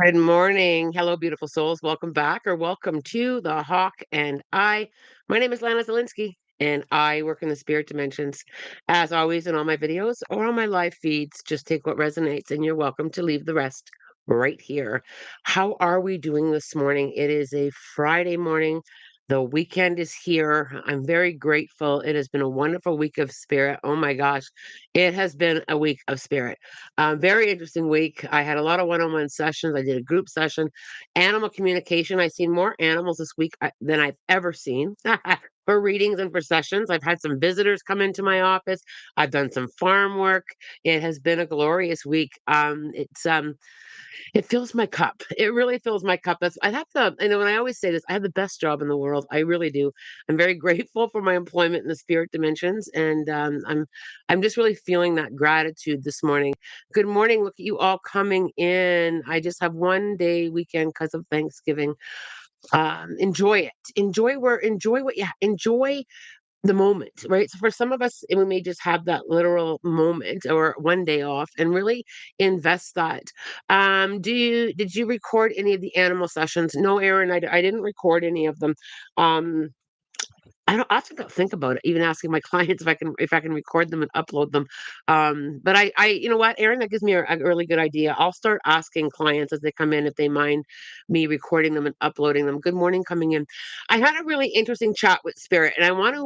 Good morning. Hello, beautiful souls. Welcome back or welcome to the Hawk and I. My name is Lana Zelinsky and I work in the spirit dimensions. As always, in all my videos or on my live feeds, just take what resonates and you're welcome to leave the rest right here. How are we doing this morning? It is a Friday morning. The weekend is here. I'm very grateful. It has been a wonderful week of spirit. Oh my gosh, it has been a week of spirit. Very interesting week. I had a lot of one-on-one sessions. I did a group session, animal communication. I've seen more animals this week than I've ever seen for readings and for sessions. I've had some visitors come into my office. I've done some farm work. It has been a glorious week. It fills my cup. It really fills my cup. That's I have the I know, and I always say this, I have the best job in the world. I really do. I'm very grateful for my employment in the spirit dimensions, and I'm just really feeling that gratitude this morning. Good morning. Look at you all coming in. I just have one day weekend because of Thanksgiving. Enjoy it. Enjoy what you enjoy the moment, right? So for some of us, we may just have that literal moment or one day off and really invest that. Did you record any of the animal sessions? No, Aaron, I didn't record any of them. Um, I don't often don't think about it, even asking my clients if I can record them and upload them. But I you know what, Aaron, that gives me a really good idea. I'll start asking clients as they come in if they mind me recording them and uploading them. Good morning, coming in. I had a really interesting chat with Spirit, and I want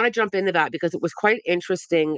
to jump into that because it was quite interesting.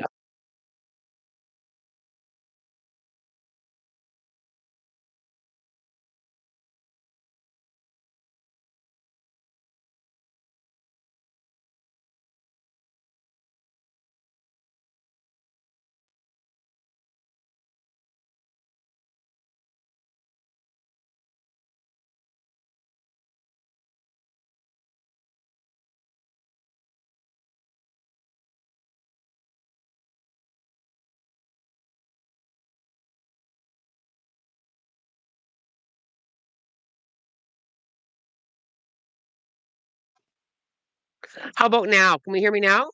How about now? Can we hear me now?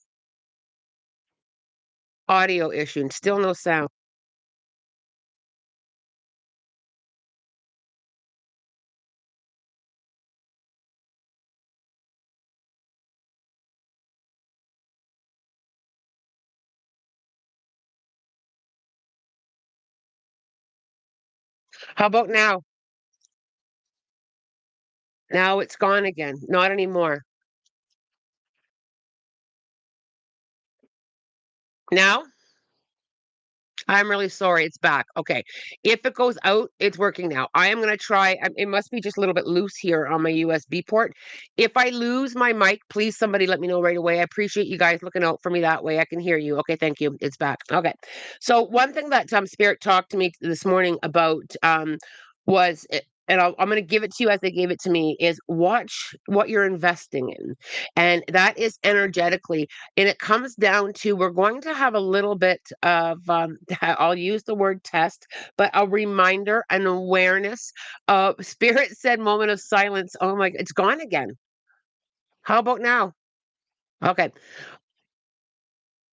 Audio issue, and still no sound. How about now? Now it's gone again. Not anymore. Now? I'm really sorry, it's back. Okay. If it goes out, it's working now. I am gonna try it must be just a little bit loose here on my USB port. If I lose my mic, please somebody let me know right away. I appreciate you guys looking out for me that way. I can hear you. Okay, thank you. It's back. Okay. So one thing that Spirit talked to me this morning about was and I'm going to give it to you as they gave it to me is watch what you're investing in. And that is energetically, and it comes down to we're going to have a little bit of I'll use the word test, but a reminder, an awareness. Spirit said moment of silence. Oh my, it's gone again. How about now? Okay,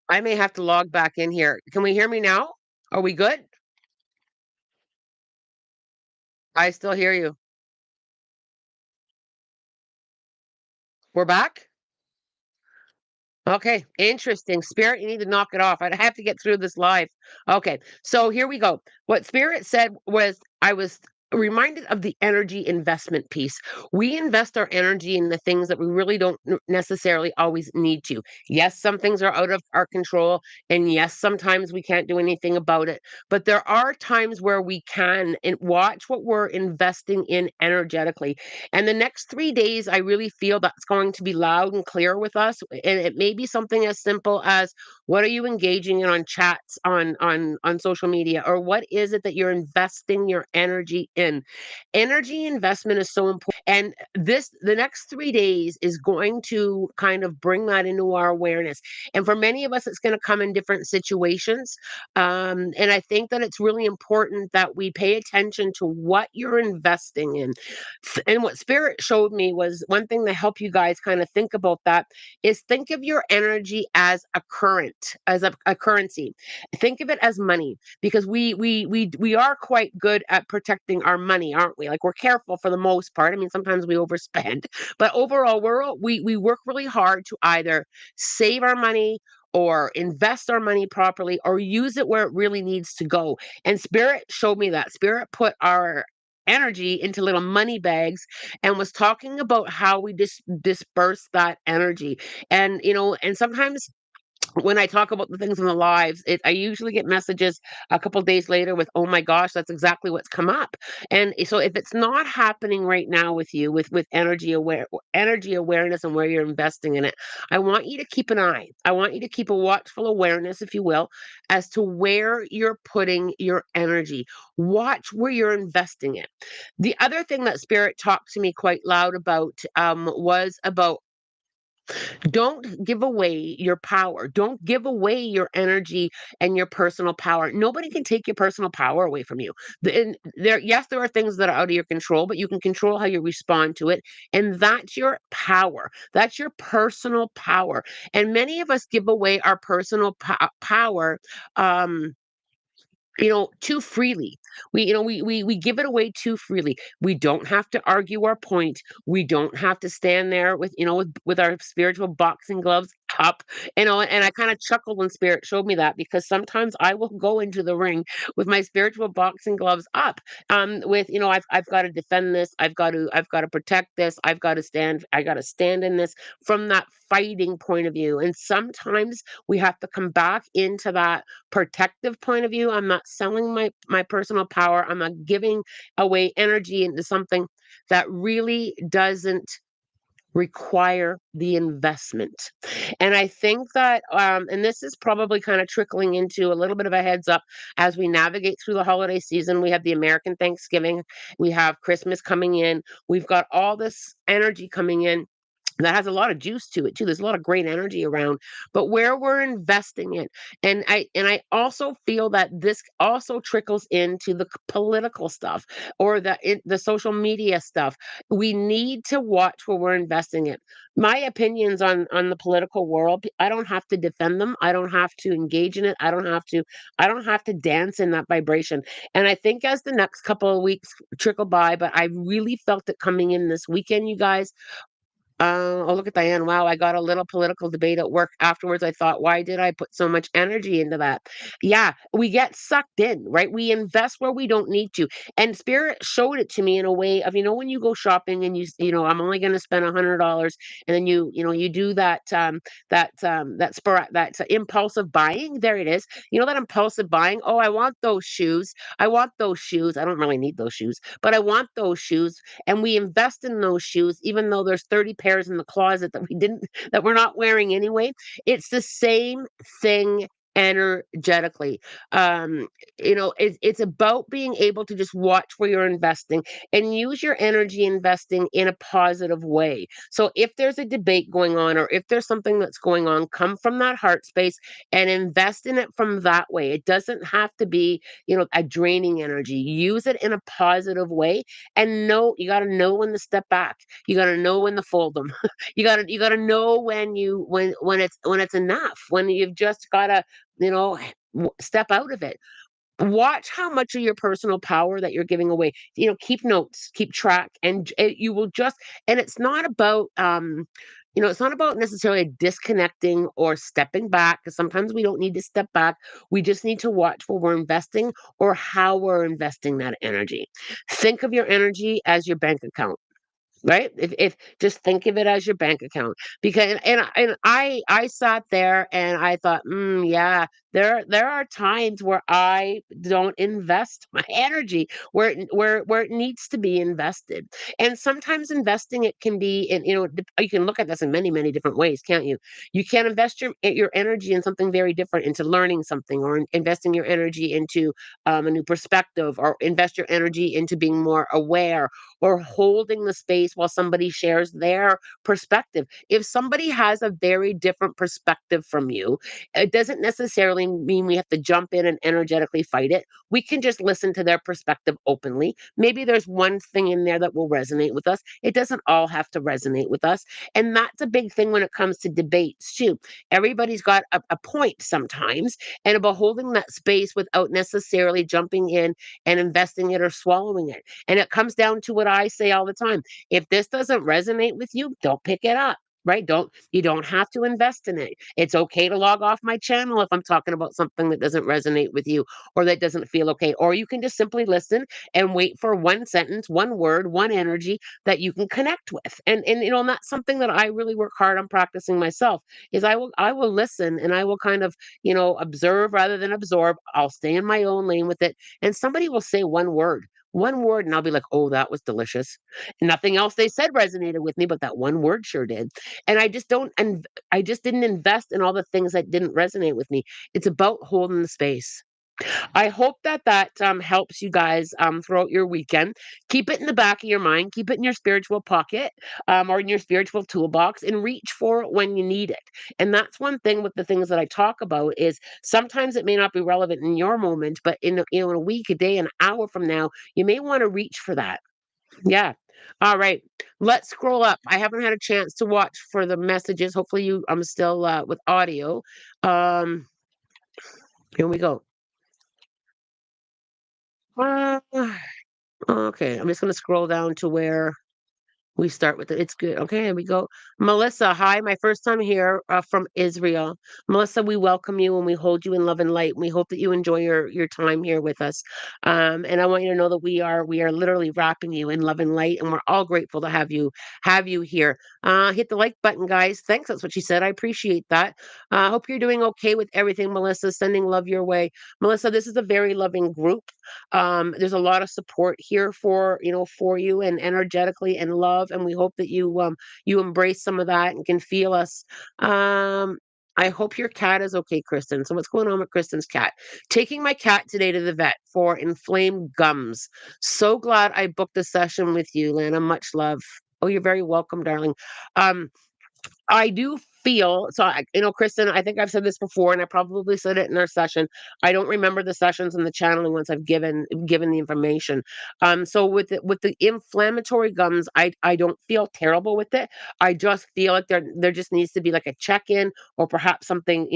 I may have to log back in here. Can we hear me now? Are we good? I still hear you. We're back. Okay, interesting. Spirit, you need to knock it off. I have to get through this live. Okay, so here we go. What Spirit said was, I was reminded of the energy investment piece. We invest our energy in the things that we really don't necessarily always need to. Yes, some things are out of our control, and yes, sometimes we can't do anything about it. But there are times where we can and watch what we're investing in energetically. And the next 3 days, I really feel that's going to be loud and clear with us. And it may be something as simple as what are you engaging in on chats on social media, or what is it that you're investing your energy in? Energy investment is so important. And the next 3 days is going to kind of bring that into our awareness. And for many of us, it's going to come in different situations. And I think that it's really important that we pay attention to what you're investing in. And what Spirit showed me was one thing to help you guys kind of think about that is think of your energy as a current, as a currency. Think of it as money because we are quite good at protecting our money, aren't we? Like we're careful for the most part. I mean, sometimes we overspend, but overall, we work really hard to either save our money or invest our money properly or use it where it really needs to go. And Spirit showed me that. Spirit put our energy into little money bags and was talking about how we disperse that energy. And and sometimes when I talk about the things in the lives, I usually get messages a couple days later with, "Oh my gosh, that's exactly what's come up." And so if it's not happening right now with you with energy awareness and where you're investing in it, I want you to keep an eye. I want you to keep a watchful awareness, if you will, as to where you're putting your energy. Watch where you're investing it. The other thing that Spirit talked to me quite loud about was about don't give away your power. Don't give away your energy and your personal power. Nobody can take your personal power away from you. And yes, there are things that are out of your control, but you can control how you respond to it. And that's your power. That's your personal power. And many of us give away our personal power. Too freely. We give it away too freely. We don't have to argue our point. We don't have to stand there with our spiritual boxing gloves up. And I kind of chuckled when Spirit showed me that, because sometimes I will go into the ring with my spiritual boxing gloves up. With I've got to defend this. I've got to protect this. I got to stand in this from that fighting point of view. And sometimes we have to come back into that protective point of view. I'm not selling my personal power. I'm not giving away energy into something that really doesn't require the investment. And I think that and this is probably kind of trickling into a little bit of a heads up as we navigate through the holiday season. We have the American Thanksgiving, we have Christmas coming in, we've got all this energy coming in that has a lot of juice to it too. There's a lot of great energy around, but where we're investing it, and I also feel that this also trickles into the political stuff or the social media stuff. We need to watch where we're investing it. My opinions on the political world, I don't have to defend them. I don't have to engage in it. I don't have to dance in that vibration. And I think as the next couple of weeks trickle by, but I really felt it coming in this weekend, you guys. Oh, look at Diane. Wow, I got a little political debate at work afterwards. I thought, why did I put so much energy into that? Yeah, we get sucked in, right? We invest where we don't need to. And Spirit showed it to me in a way of, when you go shopping and I'm only going to spend $100, and then you do that impulsive buying. There it is. You know that impulsive buying. Oh, I want those shoes. I want those shoes. I don't really need those shoes, but I want those shoes, and we invest in those shoes even though there's 30 pairs in the closet that we're not wearing anyway. It's the same thing energetically. It's about being able to just watch where you're investing and use your energy investing in a positive way. So if there's a debate going on, or if there's something that's going on, come from that heart space and invest in it from that way. It doesn't have to be a draining energy. Use it in a positive way, and you got to know when to step back. You got to know when to fold them. You got to know when it's enough. When you've just got to step out of it. Watch how much of your personal power that you're giving away. Keep notes, keep track, and you will just. And it's not about necessarily disconnecting or stepping back, because sometimes we don't need to step back. We just need to watch where we're investing or how we're investing that energy. Think of your energy as your bank account. Right? If just think of it as your bank account, because and I sat there and I thought, yeah, there are times where I don't invest my energy where it needs to be invested. And sometimes investing it can be in, you can look at this in many, many different ways, can't you? You can invest your energy in something very different, into learning something, or investing your energy into a new perspective, or invest your energy into being more aware, or holding the space while somebody shares their perspective. If somebody has a very different perspective from you, it doesn't necessarily mean we have to jump in and energetically fight it. We can just listen to their perspective openly. Maybe there's one thing in there that will resonate with us. It doesn't all have to resonate with us. And that's a big thing when it comes to debates, too. Everybody's got a point sometimes, and about holding that space without necessarily jumping in and investing it or swallowing it. And it comes down to what I say all the time: if this doesn't resonate with you, don't pick it up. Right? You don't have to invest in it. It's okay to log off my channel if I'm talking about something that doesn't resonate with you or that doesn't feel okay. Or you can just simply listen and wait for one sentence, one word, one energy that you can connect with. And and that's something that I really work hard on practicing myself. Is I will listen and I will kind of observe rather than absorb. I'll stay in my own lane with it, and somebody will say one word, and I'll be like, oh, that was delicious. Nothing else they said resonated with me, but that one word sure did. And I just don't, and I just didn't invest in all the things that didn't resonate with me. It's about holding the space. I hope that helps you guys throughout your weekend. Keep it in the back of your mind. Keep it in your spiritual pocket or in your spiritual toolbox, and reach for it when you need it. And that's one thing with the things that I talk about is sometimes it may not be relevant in your moment, but in a week, a day, an hour from now, you may want to reach for that. Yeah. All right. Let's scroll up. I haven't had a chance to watch for the messages. Hopefully I'm still with audio. Um, Here we go. Uh, okay, I'm just gonna scroll down to where we start with it. It's good. Okay, here we go. Melissa, hi. My first time here from Israel. Melissa, we welcome you and we hold you in love and light. We hope that you enjoy your time here with us. And I want you to know that we are literally wrapping you in love and light, and we're all grateful to have you here. Hit the like button, guys. Thanks. That's what she said. I appreciate that. Hope you're doing okay with everything, Melissa. Sending love your way, Melissa. This is a very loving group. There's a lot of support here for you and energetically and love, and we hope that you embrace some of that and can feel us. I hope your cat is okay, Kristen. So what's going on with Kristen's cat? Taking my cat today to the vet for inflamed gums. So glad I booked a session with you, Lana. Much love. Oh, you're very welcome, darling. Um, I do feel so. Kristen, I think I've said this before, and I probably said it in our session. I don't remember the sessions and the channeling once I've given the information. So with the inflammatory gums, I don't feel terrible with it. I just feel like there just needs to be like a check in or perhaps something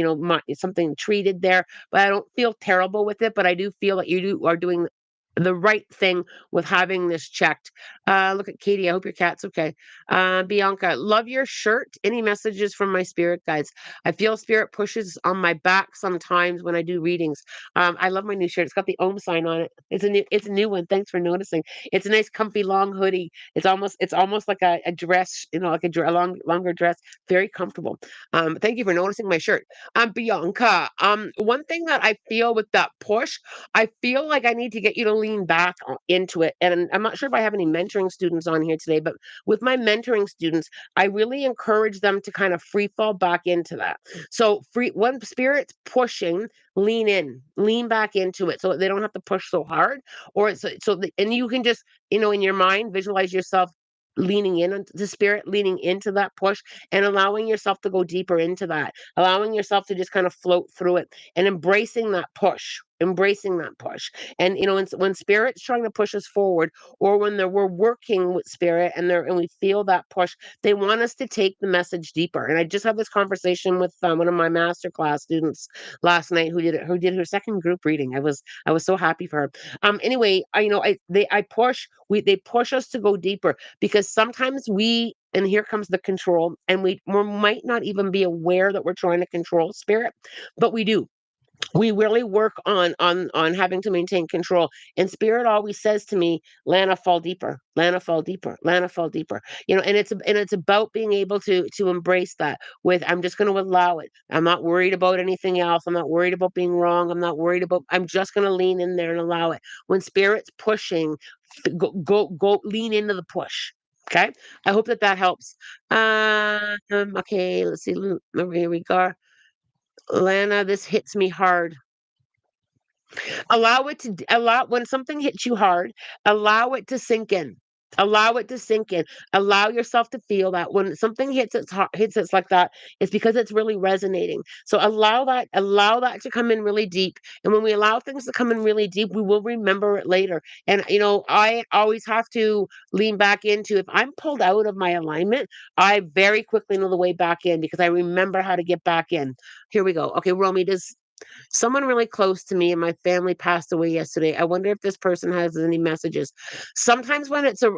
something treated there. But I don't feel terrible with it. But I do feel that are doing the right thing with having this checked. Look at Katie. I hope your cat's okay. Bianca, love your shirt. Any messages from my spirit guides? I feel spirit pushes on my back sometimes when I do readings. I love my new shirt. It's got the Om sign on it. It's a new one. Thanks for noticing. It's a nice, comfy, long hoodie. It's almost like a dress, like longer dress. Very comfortable. Thank you for noticing my shirt. Bianca. One thing that I feel with that push, I feel like I need to get you to lean back into it. And I'm not sure if I have any mentoring students on here today, but with my mentoring students, I really encourage them to kind of free fall back into that. So when spirit's pushing, lean in, lean back into it, so they don't have to push so hard, or and you can just in your mind visualize yourself leaning in on the spirit, leaning into that push, and allowing yourself to go deeper into that, allowing yourself to just kind of float through it, and embracing that push. And when spirit's trying to push us forward, or when we're working with spirit and we feel that push, they want us to take the message deeper. And I just had this conversation with one of my masterclass students last night who did her second group reading. I was so happy for her. Anyway, they push us to go deeper, because sometimes and here comes the control, and we might not even be aware that we're trying to control spirit, but we do. We really work on having to maintain control, and spirit always says to me, Lana, fall deeper, Lana, fall deeper, Lana, fall deeper. And it's about being able to embrace that with, I'm just going to allow it. I'm not worried about anything else. I'm not worried about being wrong. I'm just going to lean in there and allow it. When spirit's pushing, go lean into the push. Okay, I hope that helps. Okay, let's see. Here we go. Lana, this hits me hard. Allow it to allow when something hits you hard, allow it to sink in. Allow it to sink in. Allow yourself to feel that when something hits us like that, it's because it's really resonating. So allow that to come in really deep. And when we allow things to come in really deep, we will remember it later. And I always have to lean back into, if I'm pulled out of my alignment, I very quickly know the way back in because I remember how to get back in. Here we go. Okay, Romy, does someone really close to me and my family passed away yesterday. I wonder if this person has any messages. Sometimes when it's a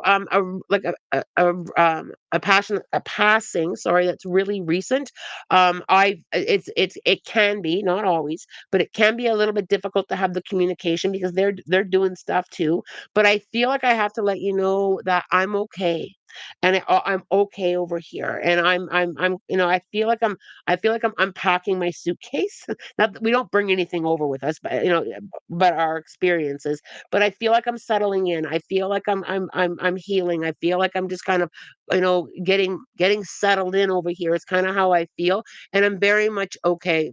like a passion a passing, sorry, that's really recent. I it can be, not always, but it can be a little bit difficult to have the communication because they're doing stuff too. But I feel like I have to let you know that I'm okay. And I'm okay over here, and I'm I feel like I'm unpacking my suitcase. Not that we don't bring anything over with us, but but our experiences. But I feel like I'm settling in. I feel like I'm healing. I feel like I'm just kind of, getting settled in over here. It's kind of how I feel, and I'm very much okay.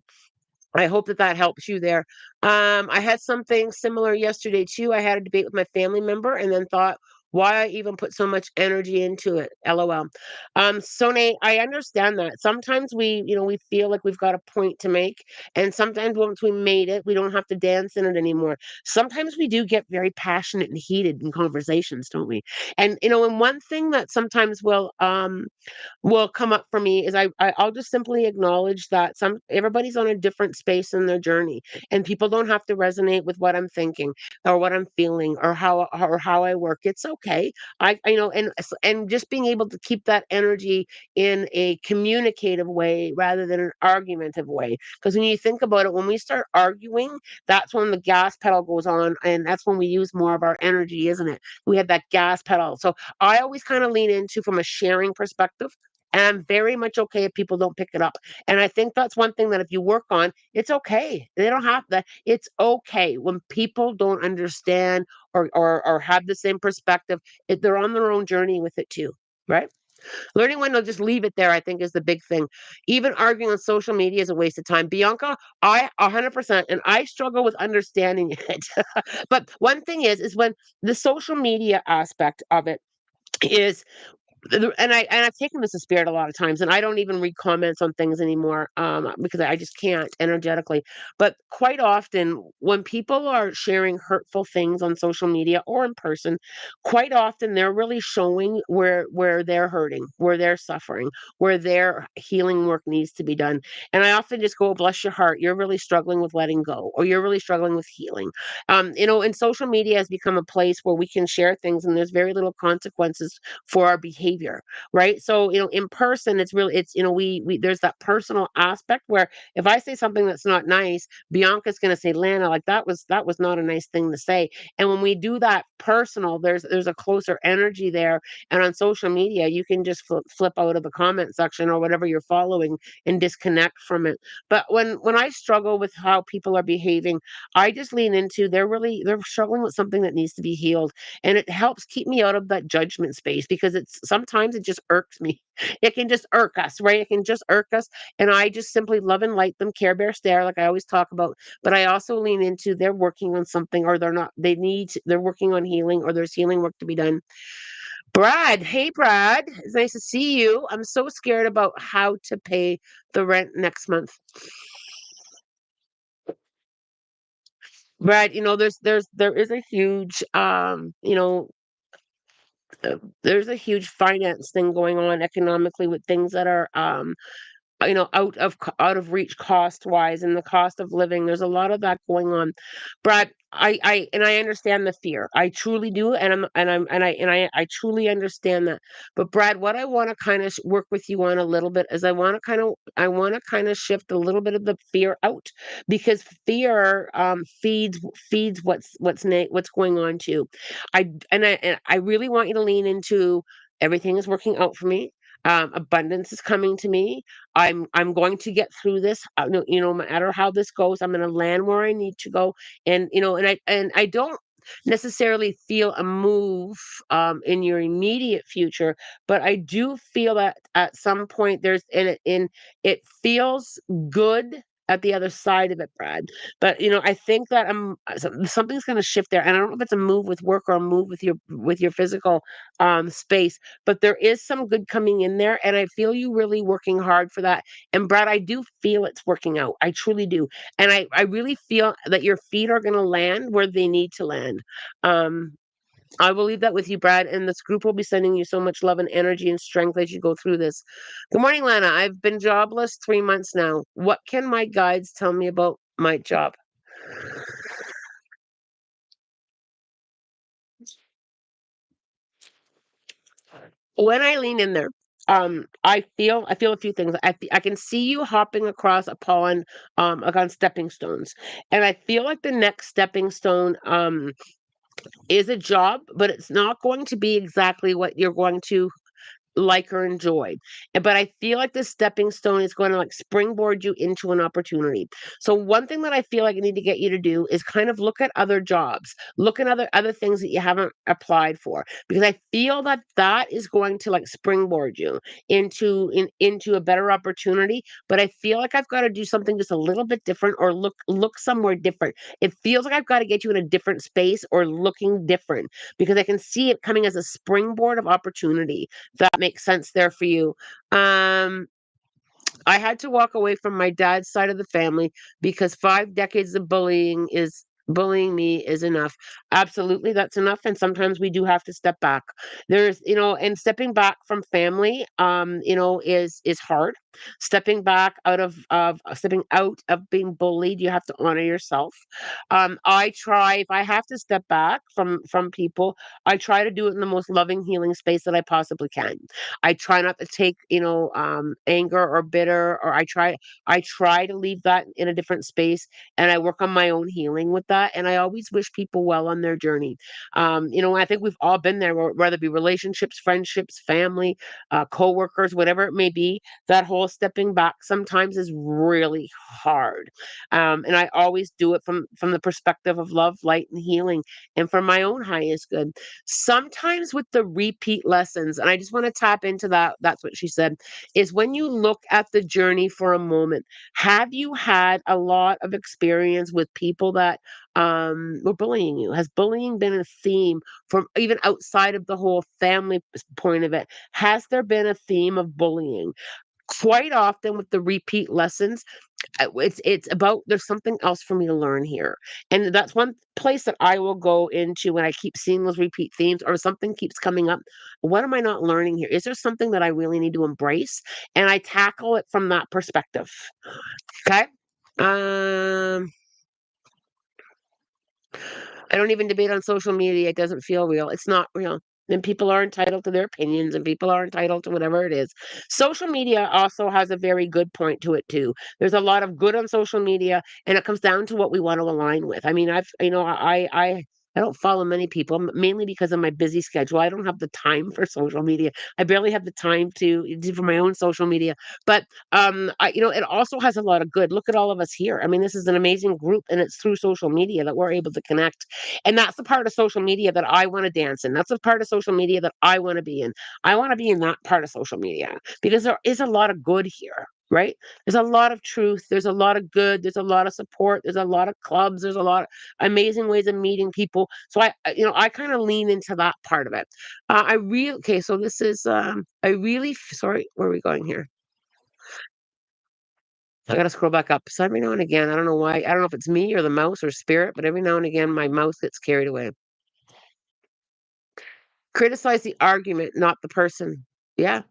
I hope that that helps you there. I had something similar yesterday too. I had a debate with my family member and then thought, why I even put so much energy into it. LOL. Sone, I understand that. Sometimes we feel like we've got a point to make, and sometimes once we made it, we don't have to dance in it anymore. Sometimes we do get very passionate and heated in conversations, don't we? And one thing that sometimes will come up for me is I'll just simply acknowledge that some everybody's on a different space in their journey, and people don't have to resonate with what I'm thinking or what I'm feeling or how I work. It's okay. And just being able to keep that energy in a communicative way rather than an argumentative way. Because when you think about it, when we start arguing, that's when the gas pedal goes on, and that's when we use more of our energy, isn't it? We have that gas pedal. So I always kind of lean into from a sharing perspective. And I'm very much okay if people don't pick it up. And I think that's one thing that if you work on, it's okay. They don't have that. It's okay when people don't understand or have the same perspective. They're on their own journey with it too, right? Learning when to just leave it there, I think, is the big thing. Even arguing on social media is a waste of time. Bianca, I 100%, and I struggle with understanding it. But one thing is when the social media aspect of it is and I've taken this to spirit a lot of times, and I don't even read comments on things anymore, because I just can't energetically. But quite often, when people are sharing hurtful things on social media or in person, quite often they're really showing where they're hurting, where they're suffering, where their healing work needs to be done. And I often just go, "Bless your heart, you're really struggling with letting go, or you're really struggling with healing." And social media has become a place where we can share things, and there's very little consequences for our behavior, right? So, in person, we there's that personal aspect where if I say something that's not nice, Bianca's going to say, Lana, like that was not a nice thing to say. And when we do that personal, there's a closer energy there. And on social media, you can just flip out of the comment section or whatever you're following and disconnect from it. But when I struggle with how people are behaving, I just lean into they're struggling with something that needs to be healed, and it helps keep me out of that judgment space because it's sometimes it just irks me. It can just irk us, right? It can just irk us. And I just simply love and light them, Care Bear stare, like I always talk about. But I also lean into they're working on something, or they're working on healing, or there's healing work to be done. Brad, hey Brad, it's nice to see you. I'm so scared about how to pay the rent next month. Brad, there is a huge there's a huge finance thing going on economically with things that are out of reach cost wise, and the cost of living. There's a lot of that going on. Brad, I understand the fear. I truly do, and I truly understand that. But Brad, what I want to kind of work with you on a little bit is I want to kind of shift a little bit of the fear out, because fear feeds what's going on too. I really want you to lean into everything is working out for me. Abundance is coming to me. I'm going to get through this. No matter how this goes, I'm going to land where I need to go. And I don't necessarily feel a move in your immediate future, but I do feel that at some point there's in it feels good at the other side of it, Brad. But, I think that something's gonna shift there, and I don't know if it's a move with work or a move with your physical, space, but there is some good coming in there, and I feel you really working hard for that. And Brad, I do feel it's working out. I truly do. And I really feel that your feet are gonna land where they need to land. Um, I will leave that with you, Brad, and this group will be sending you so much love and energy and strength as you go through this. Good morning, Lana. I've been jobless 3 months now. What can my guides tell me about my job? When I lean in there, I feel a few things. I can see you hopping across a pond, like on stepping stones, and I feel like the next stepping stone, is a job, but it's not going to be exactly what you're going to like or enjoy. But I feel like this stepping stone is going to like springboard you into an opportunity. So one thing that I feel like I need to get you to do is kind of look at other jobs, look at other things that you haven't applied for, because I feel that that is going to like springboard you into a better opportunity. But I feel like I've got to do something just a little bit different, or look somewhere different. It feels like I've got to get you in a different space or looking different, because I can see it coming as a springboard of opportunity. That makes sense there for you. Um, I had to walk away from my dad's side of the family because 5 decades of bullying me is enough. Absolutely, that's enough, and sometimes we do have to step back. And stepping back from family, is hard. Stepping out of being bullied, you have to honor yourself. I try, if I have to step back from people, I try to do it in the most loving, healing space that I possibly can. I try not to take, anger or bitter, or I try to leave that in a different space, and I work on my own healing with that. And I always wish people well on their journey. I think we've all been there, whether it be relationships, friendships, family, coworkers, whatever it may be. That whole stepping back sometimes is really hard. And I always do it from the perspective of love, light, and healing, and for my own highest good. Sometimes with the repeat lessons, and I just want to tap into that, that's what she said, is when you look at the journey for a moment, have you had a lot of experience with people that were bullying you? Has bullying been a theme from even outside of the whole family point of it? Has there been a theme of bullying? Quite often with the repeat lessons, it's about there's something else for me to learn here. And that's one place that I will go into when I keep seeing those repeat themes, or something keeps coming up. What am I not learning here? Is there something that I really need to embrace? And I tackle it from that perspective. Okay. Um, I don't even debate on social media. It doesn't feel real. It's not real. And people are entitled to their opinions, and people are entitled to whatever it is. Social media also has a very good point to it too. There's a lot of good on social media, and it comes down to what we want to align with. I mean, I don't follow many people, mainly because of my busy schedule. I don't have the time for social media. I barely have the time to do for my own social media. But it also has a lot of good. Look at all of us here. I mean, this is an amazing group, and it's through social media that we're able to connect. And that's the part of social media that I want to dance in. That's the part of social media that I want to be in. I want to be in that part of social media, because there is a lot of good here. Right? There's a lot of truth. There's a lot of good. There's a lot of support. There's a lot of clubs. There's a lot of amazing ways of meeting people. So I kind of lean into that part of it. Okay. So this is, sorry, where are we going here? I gotta scroll back up. So every now and again, I don't know why. I don't know if it's me or the mouse or spirit, but every now and again, my mouse gets carried away. Criticize the argument, not the person. Yeah.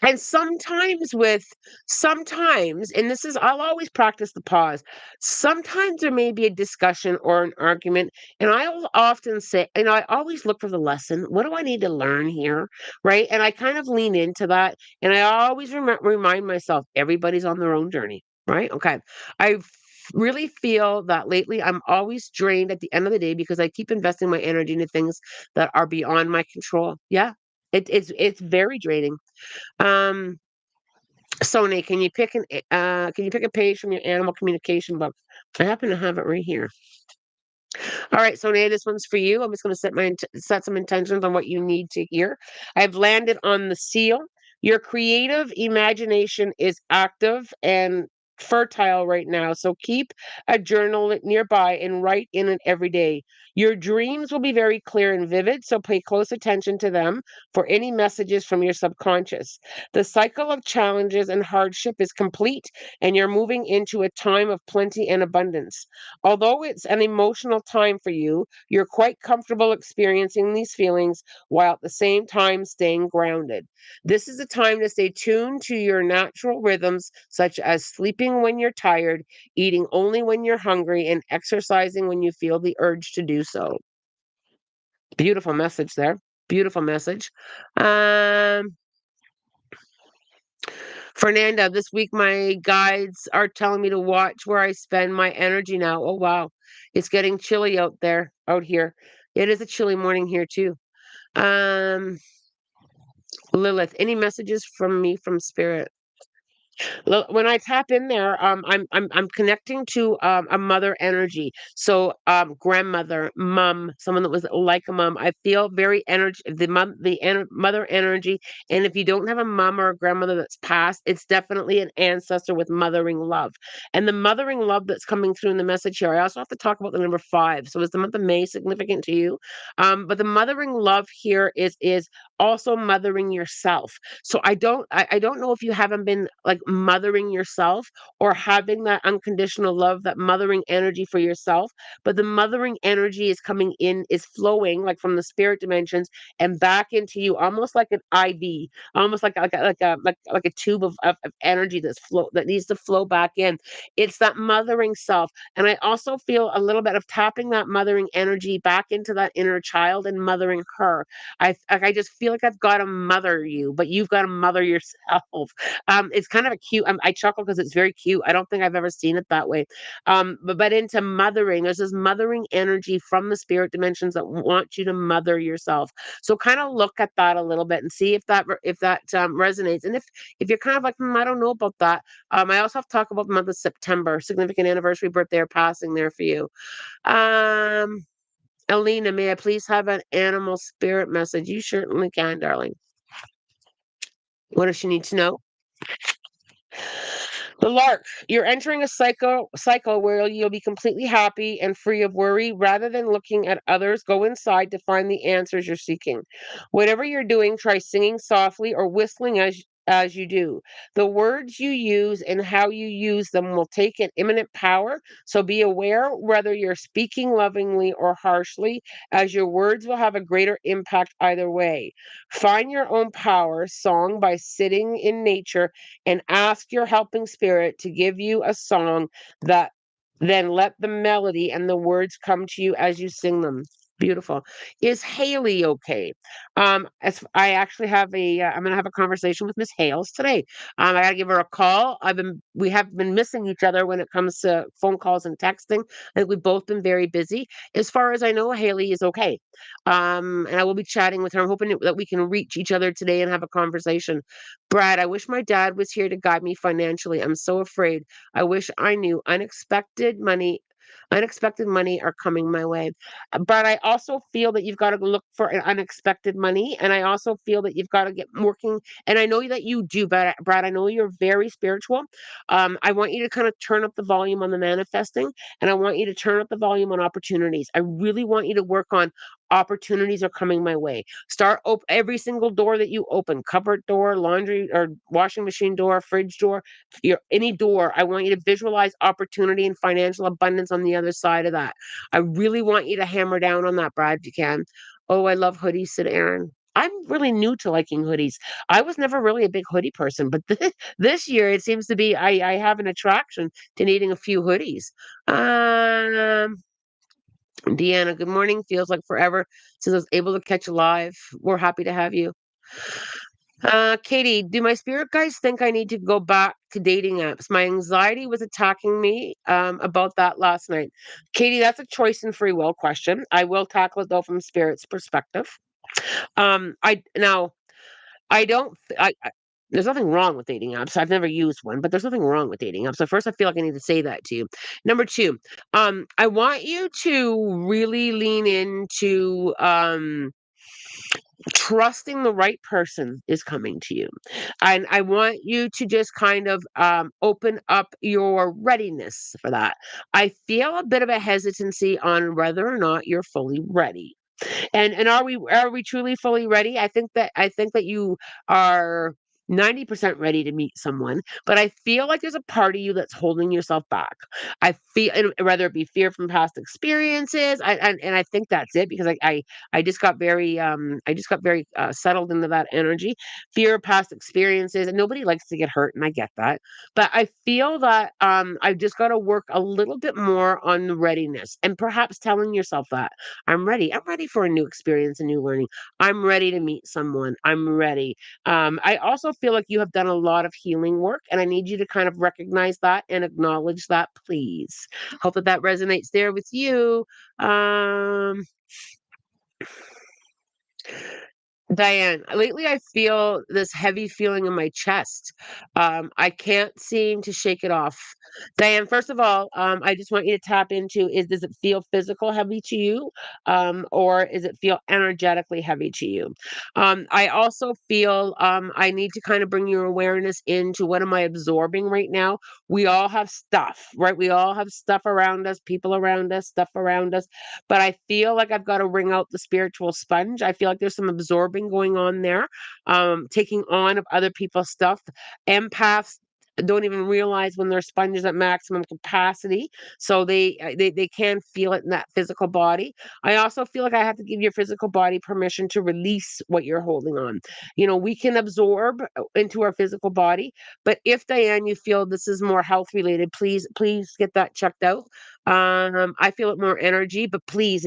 And sometimes, and this is, I'll always practice the pause. Sometimes there may be a discussion or an argument, and I'll often say, I always look for the lesson. What do I need to learn here? Right. And I kind of lean into that. And I always remind myself everybody's on their own journey. Right. Okay. Really feel that lately I'm always drained at the end of the day because I keep investing my energy into things that are beyond my control. Yeah. It's very draining. Um, Sony, can you pick a page from your animal communication book? I happen to have it right here. All right, Sony, this one's for you. I'm just going to set some intentions on what you need to hear. I've landed on the seal. Your creative imagination is active and fertile right now. So keep a journal nearby and write in it every day. Your dreams will be very clear and vivid, so pay close attention to them for any messages from your subconscious. The cycle of challenges and hardship is complete, and you're moving into a time of plenty and abundance. Although it's an emotional time for you, you're quite comfortable experiencing these feelings while at the same time staying grounded. This is a time to stay tuned to your natural rhythms, such as sleeping when you're tired, eating only when you're hungry, and exercising when you feel the urge to do so. Beautiful message there. Beautiful message. Um, Fernanda, this week my guides are telling me to watch where I spend my energy now. Oh, wow. It's getting chilly out here. It is a chilly morning here, too. Um, Lilith, any messages from me from spirit? When I tap in there, I'm connecting to a mother energy. So grandmother, mom, someone that was like a mom. I feel very energy, mother energy. And if you don't have a mom or a grandmother that's passed, it's definitely an ancestor with mothering love. And the mothering love that's coming through in the message here. I also have to talk about the number 5. So is the month of May significant to you? But the mothering love here is also mothering yourself. So I don't know if you haven't been like mothering yourself or having that unconditional love, that mothering energy for yourself, but the mothering energy is coming in, is flowing like from the spirit dimensions and back into you, almost like an IV, almost like a tube of energy that needs to flow back in. It's that mothering self. And I also feel a little bit of tapping that mothering energy back into that inner child and mothering her. I just feel like I've got to mother you, but you've got to mother yourself. It's kind of a cute. I chuckle because it's very cute. I don't think I've ever seen it that way. But into mothering, there's this mothering energy from the spirit dimensions that want you to mother yourself. So kind of look at that a little bit and see if that resonates. And if you're kind of like, I don't know about that. I also have to talk about the month of September, significant anniversary, birthday, or passing there for you. Um, Alina, may I please have an animal spirit message? You certainly can, darling. What does she need to know? The lark, you're entering a cycle where you'll be completely happy and free of worry. Rather than looking at others, go inside to find the answers you're seeking. Whatever you're doing, try singing softly or whistling as you do. The words you use and how you use them will take an imminent power. So be aware whether you're speaking lovingly or harshly, as your words will have a greater impact either way. Find your own power song by sitting in nature and ask your helping spirit to give you a song that then let the melody and the words come to you as you sing them. Beautiful. Is Haley okay? I actually have I'm gonna have a conversation with Miss Hales today. I gotta give her a call. We have been missing each other when it comes to phone calls and texting. I think we've both been very busy. As far as I know, Haley is okay. And I will be chatting with her. I'm hoping that we can reach each other today and have a conversation. Brad, I wish my dad was here to guide me financially. I'm so afraid. I wish I knew unexpected money are coming my way. But I also feel that you've got to look for an unexpected money. And I also feel that you've got to get working. And I know that you do, Brad, I know you're very spiritual. I want you to kind of turn up the volume on the manifesting, and I want you to turn up the volume on opportunities. I really want you to work on opportunities are coming my way. Start every single door that you open, cupboard door, laundry or washing machine door, fridge door, any door. I want you to visualize opportunity and financial abundance on the other side of that. I really want you to hammer down on that, Brad, if you can. Oh, I love hoodies, said Aaron. I'm really new to liking hoodies. I was never really a big hoodie person, but this year it seems to be I have an attraction to needing a few hoodies. Um, Deanna, good morning. Feels like forever since I was able to catch a live. We're happy to have you. Katie, do my spirit guides think I need to go back to dating apps? My anxiety was attacking me about that last night. Katie, that's a choice and free will question. I will tackle it though from spirit's perspective. I now I don't there's nothing wrong with dating apps. I've never used one, but there's nothing wrong with dating apps. So first I feel like I need to say that to you. Number 2, I want you to really lean into trusting the right person is coming to you. And I want you to just kind of open up your readiness for that. I feel a bit of a hesitancy on whether or not you're fully ready. And are we truly fully ready? I think that you are 90% ready to meet someone, but I feel like there's a part of you that's holding yourself back. I feel and whether it be fear from past experiences, and I think that's it because I just got very settled into that energy. Fear of past experiences, and nobody likes to get hurt, and I get that. But I feel that I've just got to work a little bit more on the readiness and perhaps telling yourself that I'm ready. I'm ready for a new experience, a new learning. I'm ready to meet someone. I'm ready. I also feel like you have done a lot of healing work, and I need you to kind of recognize that and acknowledge that, please. Hope that that resonates there with you. Um, Diane, lately I feel this heavy feeling in my chest. I can't seem to shake it off. Diane, first of all, I just want you to tap into is does it feel physical heavy to you? Or is it feel energetically heavy to you? I also feel I need to kind of bring your awareness into what am I absorbing right now? We all have stuff, right? We all have stuff around us, people around us, stuff around us, but I feel like I've got to wring out the spiritual sponge. I feel like there's some absorbing going on there, taking on of other people's stuff. Empaths don't even realize when their sponge is at maximum capacity, so they can feel it in that physical body. I also feel like I have to give your physical body permission to release what you're holding on. You know, we can absorb into our physical body, but if Diane, you feel this is more health related, please get that checked out. I feel it more energy, but please,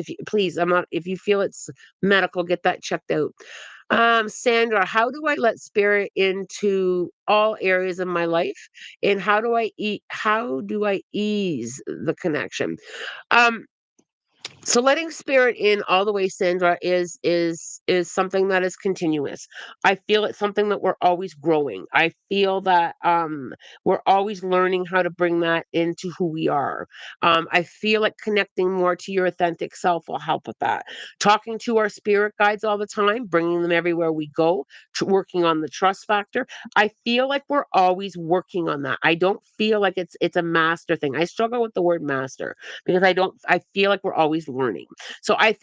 I'm not, if you feel it's medical, get that checked out. Sandra, how do I let spirit into all areas of my life? And how do I ease the connection? Um, so letting spirit in all the way, Sandra, is something that is continuous. I feel it's something that we're always growing. I feel that we're always learning how to bring that into who we are. I feel like connecting more to your authentic self will help with that. Talking to our spirit guides all the time, bringing them everywhere we go, working on the trust factor. I feel like we're always working on that. I don't feel like it's a master thing. I struggle with the word master because I feel like we're always learning. So I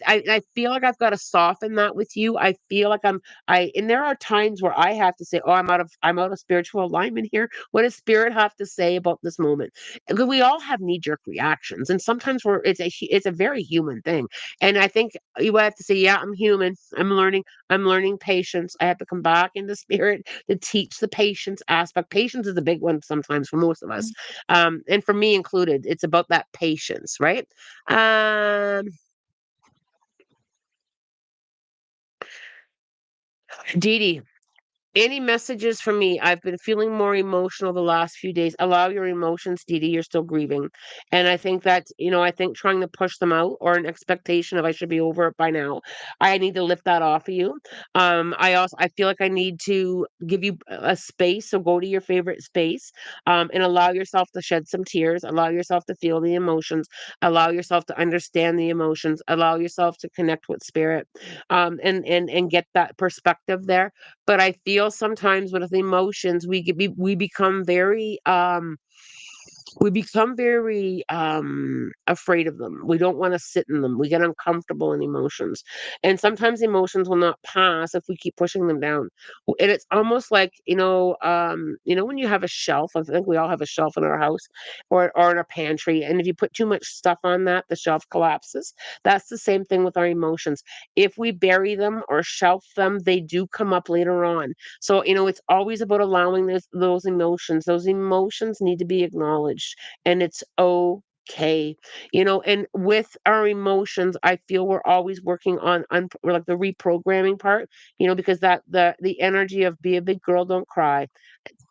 feel like I've got to soften that with you. I feel like and there are times where I have to say, "Oh, I'm out of spiritual alignment here. What does spirit have to say about this moment?" Because we all have knee jerk reactions, and sometimes it's a very human thing. And I think you have to say, "Yeah, I'm human. I'm learning. I'm learning patience. I have to come back into spirit to teach the patience aspect. Patience is a big one sometimes for most of us, and for me included. It's about that patience, right? Um, Dee Dee, any messages from me? I've been feeling more emotional the last few days. Allow your emotions, Dee Dee. You're still grieving. And I think that, I think trying to push them out or an expectation of I should be over it by now, I need to lift that off of you. I feel like I need to give you a space. So go to your favorite space, and allow yourself to shed some tears, allow yourself to feel the emotions, allow yourself to understand the emotions, allow yourself to connect with spirit, and get that perspective there. But I feel sometimes with emotions, we become very afraid of them. We don't want to sit in them. We get uncomfortable in emotions. And sometimes emotions will not pass if we keep pushing them down. And it's almost like, when you have a shelf, I think we all have a shelf in our house or in our pantry. And if you put too much stuff on that, the shelf collapses. That's the same thing with our emotions. If we bury them or shelf them, they do come up later on. So, it's always about allowing those emotions. Those emotions need to be acknowledged, and it's okay. And with our emotions, I feel we're always working on like the reprogramming part, because that the energy of be a big girl, don't cry.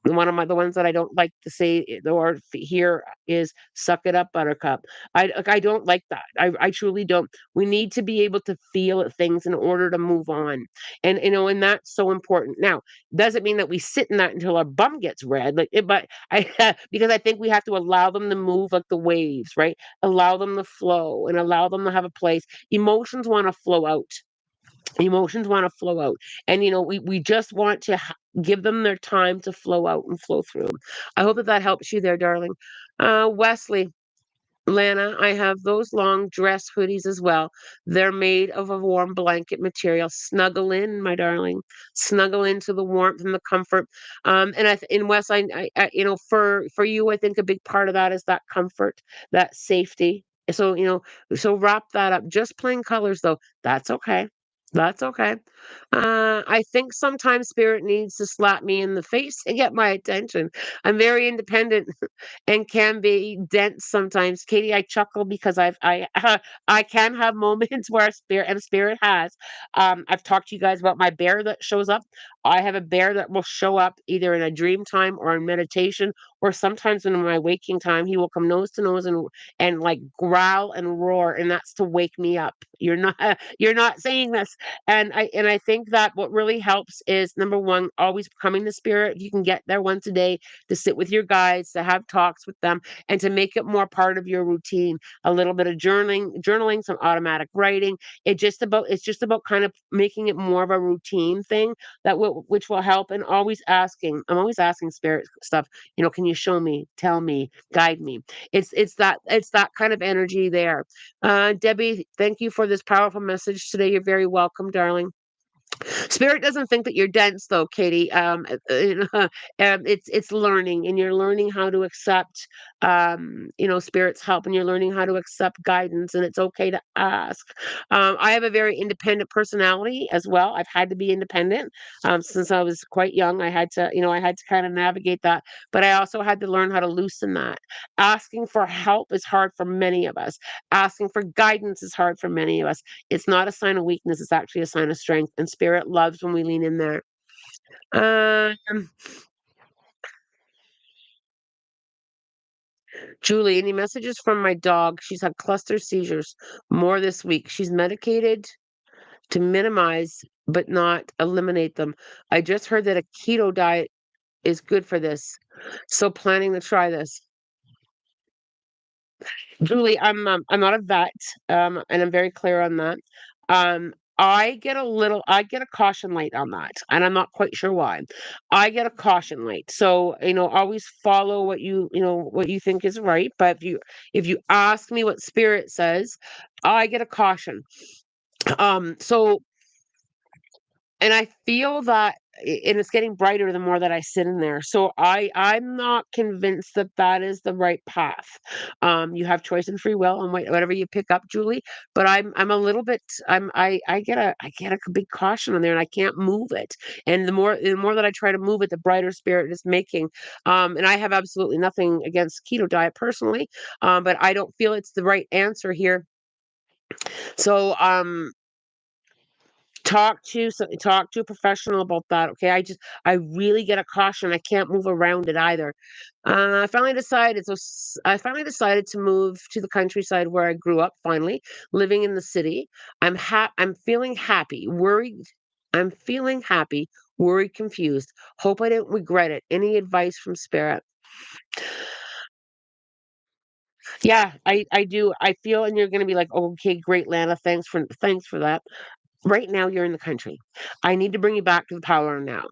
One of the ones that I don't like to say or hear is "suck it up, buttercup." I don't like that. I truly don't. We need to be able to feel things in order to move on, and that's so important. Now, doesn't mean that we sit in that until our bum gets red, but I because I think we have to allow them to move like the waves, right? Allow them to flow and allow them to have a place. Emotions want to flow out. Emotions want to flow out, and we just want to give them their time to flow out and flow through 'em. I hope that that helps you there, darling. Wesley, Lana, I have those long dress hoodies as well. They're made of a warm blanket material. Snuggle in, my darling. Snuggle into the warmth and the comfort. And in West, for you, I think a big part of that is that comfort, that safety. So wrap that up. Just plain colors, though. That's okay. That's okay. I think sometimes spirit needs to slap me in the face to get my attention. I'm very independent and can be dense sometimes. Katie, I chuckle because I can have moments where spirit has. I've talked to you guys about my bear that shows up. I have a bear that will show up either in a dream time or in meditation, or sometimes in my waking time. He will come nose to nose and like growl and roar, and that's to wake me up. You're not you're not saying this, and I think that what really helps is number one, always becoming the spirit. If you can get there once a day, to sit with your guides, to have talks with them, and to make it more part of your routine. A little bit of journaling, some automatic writing. It's just about kind of making it more of a routine thing which will help. And always asking, I'm always asking spirit stuff. Can you show me, tell me, guide me? It's that kind of energy there. Debbie, thank you for this powerful message today. You're very welcome, darling. Spirit doesn't think that you're dense, though, Katie. It's learning, and you're learning how to accept, Spirit's help, and you're learning how to accept guidance, and it's okay to ask. I have a very independent personality as well. I've had to be independent since I was quite young. I had to kind of navigate that, but I also had to learn how to loosen that. Asking for help is hard for many of us. Asking for guidance is hard for many of us. It's not a sign of weakness, it's actually a sign of strength, and spirit loves when we lean in there. Um, Julie, any messages from my dog? She's had cluster seizures more this week. She's medicated to minimize but not eliminate them. I just heard that a keto diet is good for this. So planning to try this. Julie, I'm not a vet, and I'm very clear on that. I get a caution light on that, and I'm not quite sure why. I get a caution light, so always follow what you think is right. But if you ask me what spirit says, I get a caution. So and I feel that and it's getting brighter the more that I sit in there. So I'm not convinced that that is the right path. You have choice and free will and whatever you pick up, Julie. But I'm a little bit I get a big caution on there, and I can't move it. And the more that I try to move it, the brighter spirit is making. And I have absolutely nothing against keto diet personally, but I don't feel it's the right answer here. So talk to a professional about that, okay? I really get a caution. I can't move around it either. I finally decided to move to the countryside where I grew up. Finally, living in the city, I'm feeling happy, worried. I'm feeling happy, worried, confused. Hope I didn't regret it. Any advice from spirit? Yeah, I do. I feel, and you're gonna be like, okay, great, Lana. Thanks for that. Right now, you're in the country. I need to bring you back to the power now.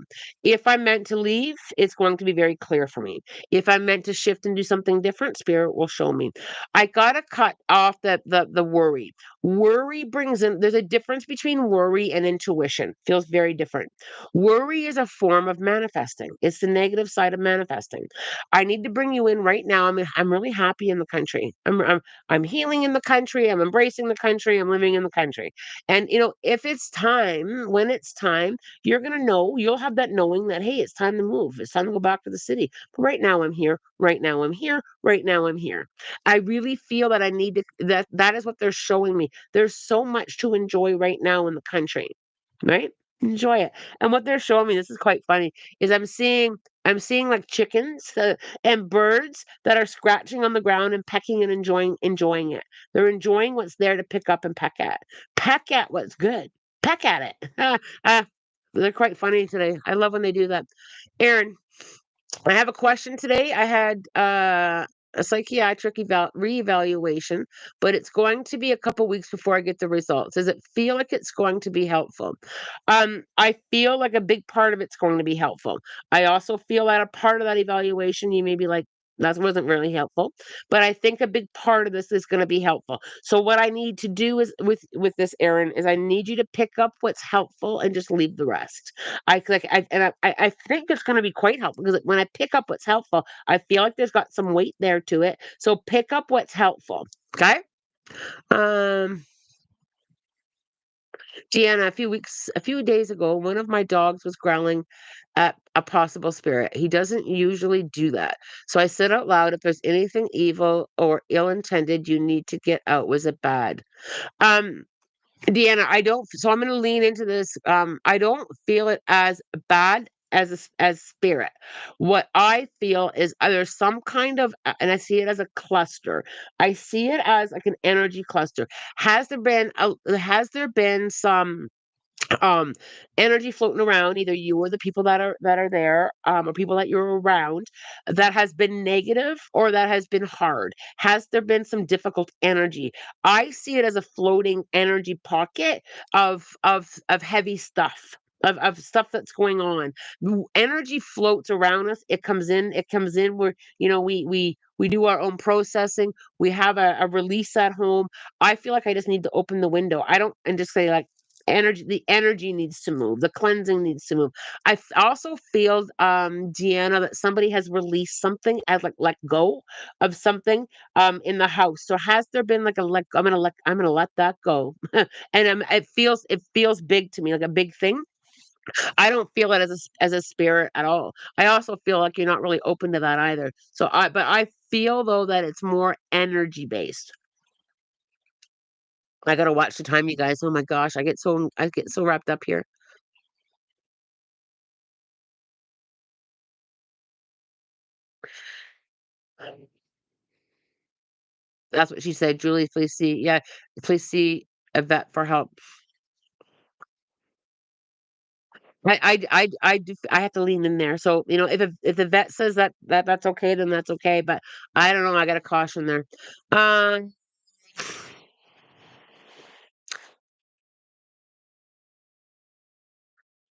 If I'm meant to leave, it's going to be very clear for me. If I'm meant to shift and do something different, spirit will show me. I gotta cut off the worry. Worry brings in. There's a difference between worry and intuition. Feels very different. Worry is a form of manifesting. It's the negative side of manifesting. I need to bring you in right now. I'm really happy in the country. I'm healing in the country. I'm embracing the country. I'm living in the country. And if it's time, when it's time, you're gonna know. You'll have that knowing that hey, it's time to move. It's time to go back to the city. But right now, I'm here. Right now, I'm here. Right now, I'm here. I really feel that I need to. That is what they're showing me. There's so much to enjoy right now in the country, right? Enjoy it. And what they're showing me, this is quite funny, is I'm seeing like chickens and birds that are scratching on the ground and pecking and enjoying it. They're enjoying what's there to pick up and peck at. Peck at what's good. Peck at it. Uh, they're quite funny today. I love when they do that. Aaron, I have a question today. I had a psychiatric reevaluation, but it's going to be a couple weeks before I get the results. Does it feel like it's going to be helpful? I feel like a big part of it's going to be helpful. I also feel that a part of that evaluation, you may be like, that wasn't really helpful, but I think a big part of this is going to be helpful. So what I need to do is with this, Aaron, is I need you to pick up what's helpful and just leave the rest. I think it's going to be quite helpful because when I pick up what's helpful, I feel like there's got some weight there to it. So pick up what's helpful. Okay. Um, Deanna, a few days ago, one of my dogs was growling at a possible spirit. He doesn't usually do that. So I said out loud, if there's anything evil or ill intended, you need to get out. Was it bad? Um, Deanna, I don't so I'm gonna lean into this. I don't feel it as bad as as spirit. What I feel is there's some kind of and I see it as a cluster. I see it as like an energy cluster. Has there been some um energy floating around, either you or the people that are there, or people that you're around, that has been negative or that has been hard? Has there been some difficult energy? I see it as a floating energy pocket of heavy stuff, of stuff that's going on. Energy floats around us. It comes in where, we do our own processing. We have a release at home. I feel like I just need to open the window. I don't and just say like, the energy needs to move, the cleansing needs to move. Also feel, Deanna, that somebody has released something, as like let go of something in the house. So has there been like a I'm gonna let that go. And it feels big to me, like a big thing. I don't feel it as as a spirit at all. I also feel like you're not really open to that either. But I feel though that it's more energy based. I gotta watch the time, you guys. Oh my gosh, I get so wrapped up here. That's what she said. Julie, please see a vet for help. I have to lean in there. So, if the vet says that's okay, then that's okay. But I don't know. I got a caution there. Uh,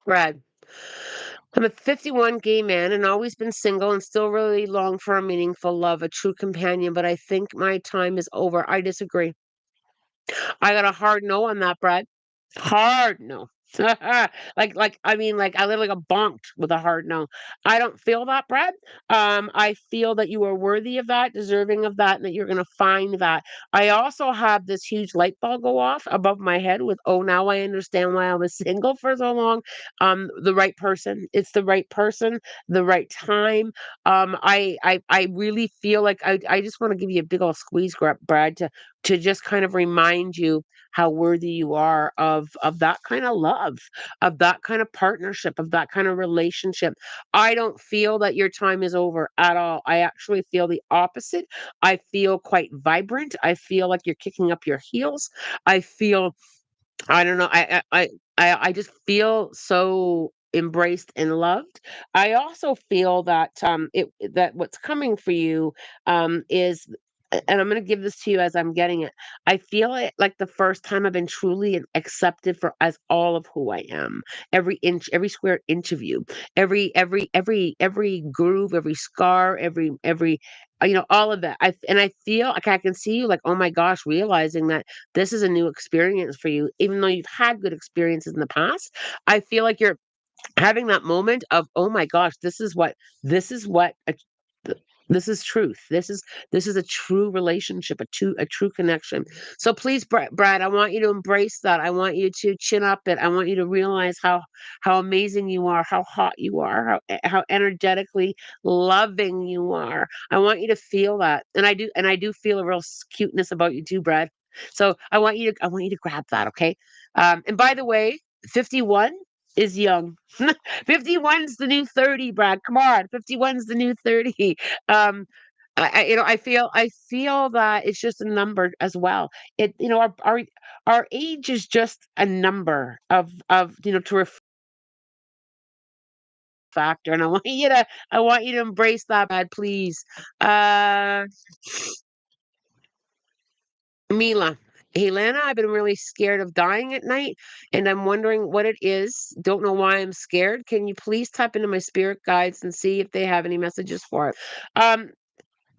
Brad, I'm a 51 gay man and always been single and still really long for a meaningful love, a true companion. But I think my time is over. I disagree. I got a hard no on that, Brad. Hard no. Like I literally got bonked with a hard no. I don't feel that, Brad. I feel that you are worthy of that, deserving of that, and that you're gonna find that. I also have this huge light bulb go off above my head with, oh, now I understand why I was single for so long. The right person. It's the right person, the right time. I really feel like I just want to give you a big old squeeze, Brad, to just kind of remind you how worthy you are of that kind of love, of that kind of partnership, of that kind of relationship. I don't feel that your time is over at all. I actually feel the opposite. I feel quite vibrant. I feel like you're kicking up your heels. I feel I don't know. I just feel so embraced and loved. I also feel that that what's coming for you is and I'm going to give this to you as I'm getting it. I feel it like the first time I've been truly accepted for as all of who I am. Every inch, every square inch of you, every groove, every scar, every all of that. I feel like I can see you like, oh my gosh, realizing that this is a new experience for you, even though you've had good experiences in the past. I feel like you're having that moment of, oh my gosh, this is what th- this is truth. This is a true relationship, a true connection. So please, Brad, I want you to embrace that. I want you to chin up it. I want you to realize how amazing you are, how hot you are, how energetically loving you are. I want you to feel that, and I do feel a real cuteness about you too, Brad. So I want you to grab that, okay? And by the way, 51 is young. 51's the new 30, Brad. Come on. 51's the new 30. Um I feel that it's just a number as well. Our age is just a number of to reflect factor, and I want you to embrace that, Brad, please. Uh, Mila. Hey, Lana, I've been really scared of dying at night, and I'm wondering what it is. Don't know why I'm scared. Can you please tap into my spirit guides and see if they have any messages for it? Um,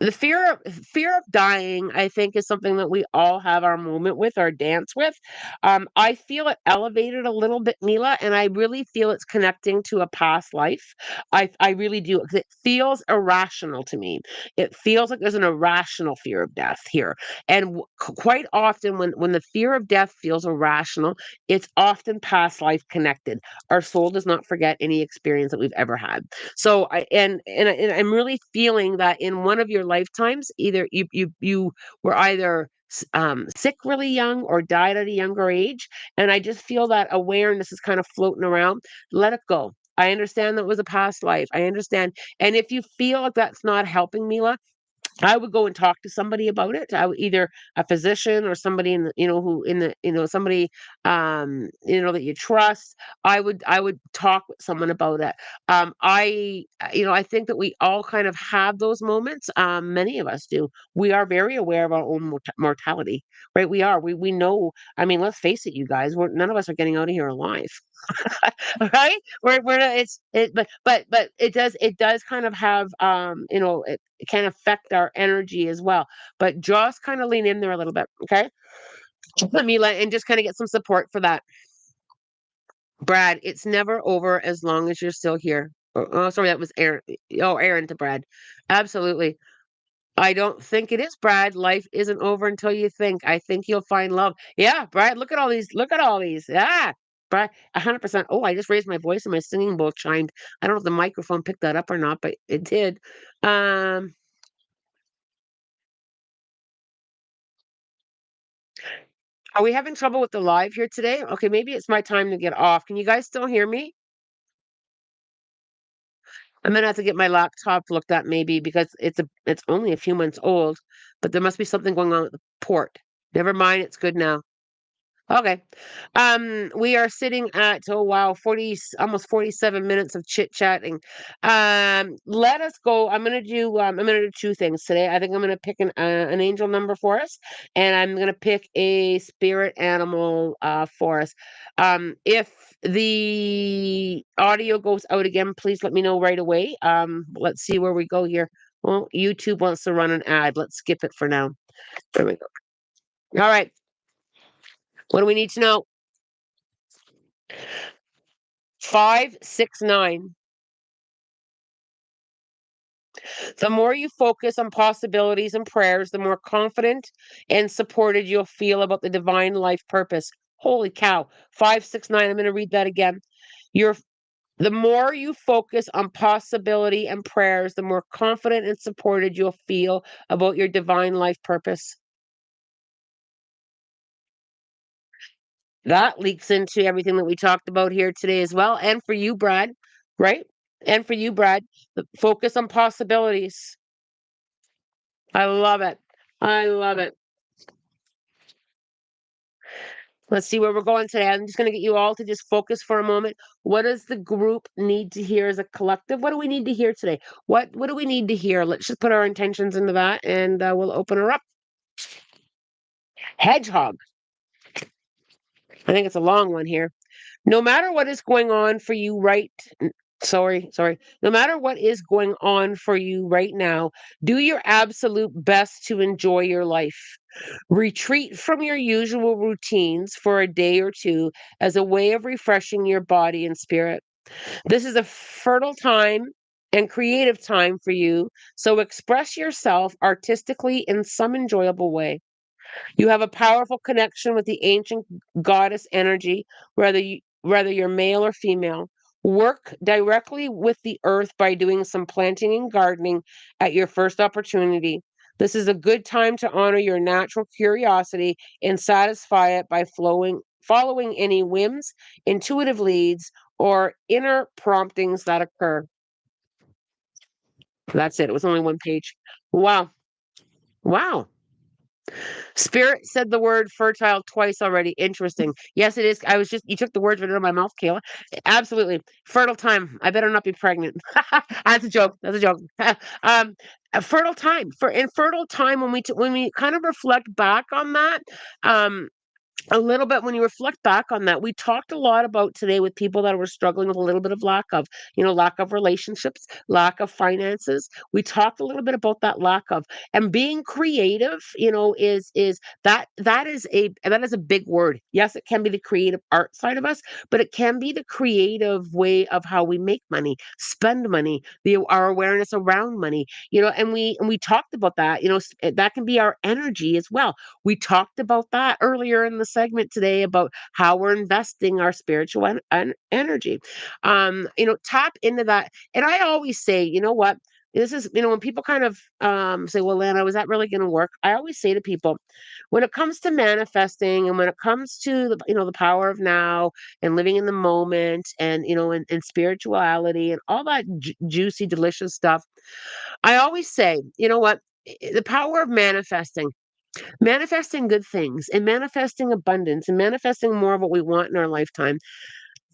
the fear of dying, I think, is something that we all have our moment with, our dance with. I feel it elevated a little bit, Mila, and I really feel it's connecting to a past life. I really do, 'cause it feels irrational to me. It feels like there's an irrational fear of death here, and quite often, when the fear of death feels irrational, it's often past life connected. Our soul does not forget any experience that we've ever had. So and I'm really feeling that in one of your lifetimes, either you were either sick really young or died at a younger age, and I just feel that awareness is kind of floating around. Let it go. I understand that was a past life. I understand, and if you feel like that's not helping, Mila, I would go and talk to somebody about it. I would either a physician or somebody in the, who in the, somebody, that you trust. I would talk with someone about it. I think that we all kind of have those moments. Many of us do. We are very aware of our own mortality, right? We are. We know. I mean, let's face it, you guys. None of us are getting out of here alive. Right? We're not, but it does kind of have it can affect our energy as well. But just kind of lean in there a little bit, okay? Let me let and just kind of get some support for that. Brad, it's never over as long as you're still here. Oh, sorry, that was Aaron. Oh, Aaron to Brad. Absolutely. I don't think it is, Brad. Life isn't over until you think. I think you'll find love. Yeah, Brad, look at all these. Look at all these. Yeah. Brad, 100%. Oh, I just raised my voice and my singing bowl chimed. I don't know if the microphone picked that up or not, but it did. Um, are we having trouble with the live here today? Okay, maybe it's my time to get off. Can you guys still hear me? I'm gonna have to get my laptop looked at maybe because it's only a few months old, but there must be something going on with the port. Never mind, it's good now. Okay. We are sitting at, oh wow, 40, almost 47 minutes of chit chatting. Let us go. I'm gonna do two things today. I think I'm gonna pick an angel number for us, and I'm gonna pick a spirit animal for us. If the audio goes out again, please let me know right away. Let's see where we go here. Well, YouTube wants to run an ad. Let's skip it for now. There we go. All right. What do we need to know? 569. The more you focus on possibilities and prayers, the more confident and supported you'll feel about the divine life purpose. Holy cow. 569. I'm going to read that again. You're the more you focus on possibility and prayers, the more confident and supported you'll feel about your divine life purpose. That leaks into everything that we talked about here today as well. And for you, Brad, right? And for you, Brad, the focus on possibilities. I love it. I love it. Let's see where we're going today. I'm just going to get you all to just focus for a moment. What does the group need to hear as a collective? What do we need to hear today? What do we need to hear? Let's just put our intentions into that, and we'll open her up. Hedgehog. I think it's a long one here. No matter what is going on for you sorry. No matter what is going on for you right now, do your absolute best to enjoy your life. Retreat from your usual routines for a day or two as a way of refreshing your body and spirit. This is a fertile time and creative time for you, so express yourself artistically in some enjoyable way. You have a powerful connection with the ancient goddess energy, whether you're male or female. Work directly with the earth by doing some planting and gardening at your first opportunity. This is a good time to honor your natural curiosity and satisfy it by following any whims, intuitive leads, or inner promptings that occur. That's it. It was only one page. Wow. Wow. Spirit said the word fertile twice already. Interesting. Yes, it is. I was just, you took the words right out of my mouth, Kayla. Absolutely. Fertile time. I better not be pregnant. That's a joke. That's a joke. um, a fertile time for in fertile time when when we kind of reflect back on that, um, a little bit when you reflect back on that, we talked a lot about today with people that were struggling with a little bit of lack of, lack of relationships, lack of finances. We talked a little bit about that lack of, and being creative, is that is a big word. Yes, it can be the creative art side of us, but it can be the creative way of how we make money, spend money, our awareness around money, and we talked about that. That can be our energy as well. We talked about that earlier in the segment today about how we're investing our spiritual energy. Tap into that. And I always say, you know what? This is, when people kind of say, well, Lana, was that really going to work? I always say to people, when it comes to manifesting and when it comes to the power of now and living in the moment and, and spirituality and all that juicy, delicious stuff, I always say, you know what? The power of manifesting good things and manifesting abundance and manifesting more of what we want in our lifetime,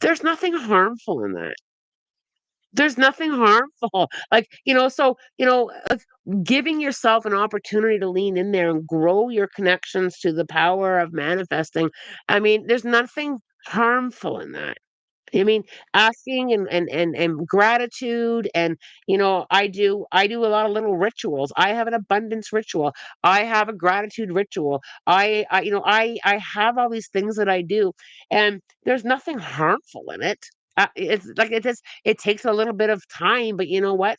there's nothing harmful in that. There's nothing harmful. Like, giving yourself an opportunity to lean in there and grow your connections to the power of manifesting. I mean, there's nothing harmful in that. I mean, asking and gratitude and, I do a lot of little rituals. I have an abundance ritual. I have a gratitude ritual. I have all these things that I do, and there's nothing harmful in it. It's like it takes a little bit of time, but you know what?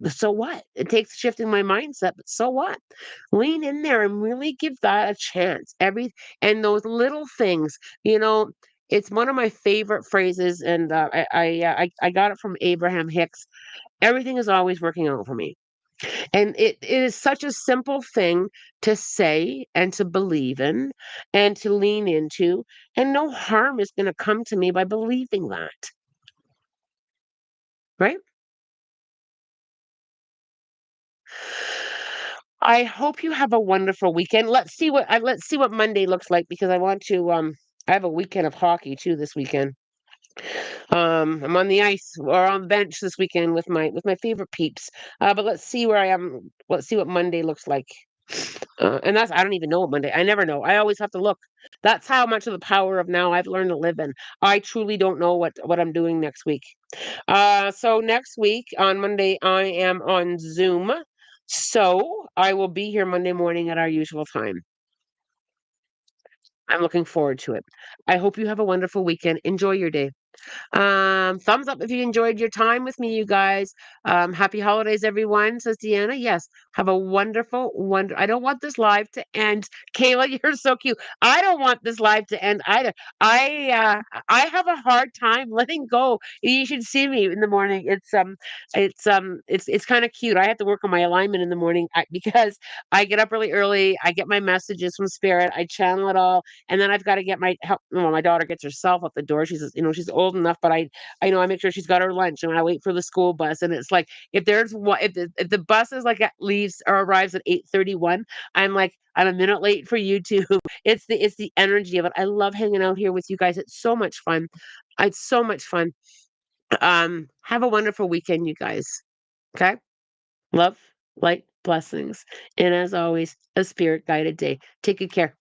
So what? It takes shifting my mindset, but so what? Lean in there and really give that a chance. And those little things, you know, it's one of my favorite phrases, and I got it from Abraham Hicks. Everything is always working out for me, and it is such a simple thing to say and to believe in, and to lean into, and no harm is going to come to me by believing that, right? I hope you have a wonderful weekend. Let's see what Monday looks like because I want to. I have a weekend of hockey too this weekend. I'm on the ice or on the bench this weekend with my favorite peeps. But let's see where I am. Let's see what Monday looks like. And that's I don't even know what Monday. I never know. I always have to look. That's how much of the power of now I've learned to live in. I truly don't know what I'm doing next week. So next week on Monday I am on Zoom. So I will be here Monday morning at our usual time. I'm looking forward to it. I hope you have a wonderful weekend. Enjoy your day. Thumbs up if you enjoyed your time with me, you guys. Happy holidays, everyone, says Deanna. Yes, have a wonderful. I don't want this live to end. Kayla, you're so cute. I don't want this live to end either. I have a hard time letting go. You should see me in the morning. It's kind of cute. I have to work on my alignment in the morning because I get up really early. I get my messages from spirit. I channel it all, and then I've got to get my help. Well, my daughter gets herself out the door. She's old enough, but I make sure she's got her lunch, and I wait for the school bus. And it's like if there's one, if the bus is like leaves or arrives at 8:31, I'm a minute late for YouTube. It's the energy of it. I love hanging out here with you guys. It's so much fun. It's so much fun. Have a wonderful weekend, you guys. Okay, love, light, blessings, and as always, a spirit guided day. Take good care.